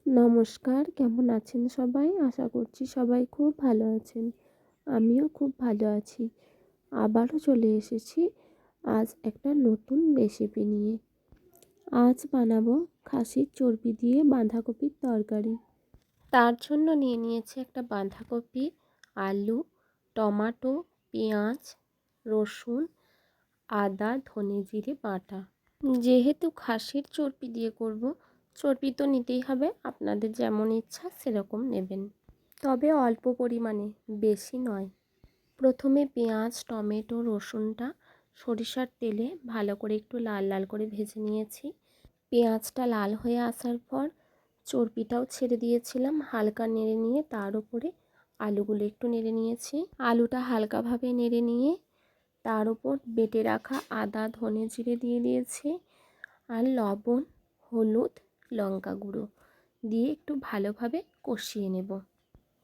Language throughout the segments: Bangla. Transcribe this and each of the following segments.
নমস্কার, কেমন আছেন সবাই? আশা করছি সবাই খুব ভালো আছেন। আমিও খুব ভালো আছি। আবারও চলে এসেছি আজ একটা নতুন রেসিপি নিয়ে। আজ বানাবো খাসির চর্বি দিয়ে বাঁধাকপির তরকারি। তার জন্য নিয়ে নিয়েছি একটা বাঁধাকপি, আলু, টমাটো, পেঁয়াজ, রসুন, আদা, ধনে জিরে বাটা। যেহেতু খাসির চর্বি দিয়ে করব, চর্বি তো নিতেই হবে, আপনাদের যেমন ইচ্ছা সেরকম নেবেন, তবে অল্প পরিমাণে, বেশি নয়। প্রথমে পেঁয়াজ, টমেটো, রসুনটা সরিষার তেলে ভালো করে একটু লাল লাল করে ভেজে নিয়েছি। পেঁয়াজটা লাল হয়ে আসার পর চর্বিটাও ছেড়ে দিয়েছিলাম, হালকা নেড়ে নিয়ে তার উপরে আলুগুলো একটু নেড়ে নিয়েছি। আলুটা হালকাভাবে নেড়ে নিয়ে তার উপর বেটে রাখা আদা, ধনে জিরে দিয়ে দিয়েছি, আর লবণ, হলুদ, লঙ্কা গুঁড়ো দিয়ে একটু ভালোভাবে কষিয়ে নেব।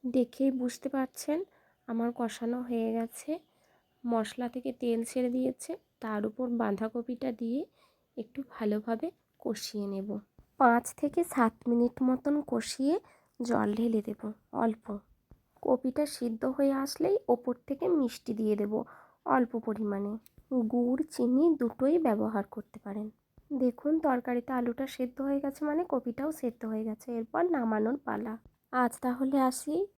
দেখেই বুঝতে পারছেন আমার কষানো হয়ে গেছে। মশলা থেকে তেল ছেড়ে দিয়েছে, তার উপর বাঁধাকপিটা দিয়ে একটু ভালোভাবে কষিয়ে নেব। 5 থেকে 7 মিনিট মতন কষিয়ে জল ঢেলে দেব অল্প। কপিটা সিদ্ধ হয়ে আসলেই ওপর থেকে মিষ্টি দিয়ে দেব অল্প পরিমাণে। গুড়, চিনি দুটোই ব্যবহার করতে পারেন। দেখুন তরকারিতে আলুটা সেদ্ধ হয়ে গেছে, মানে কপিটাও সেদ্ধ হয়ে গেছে। এরপর নামানোর পালা। আজ তাহলে আসি।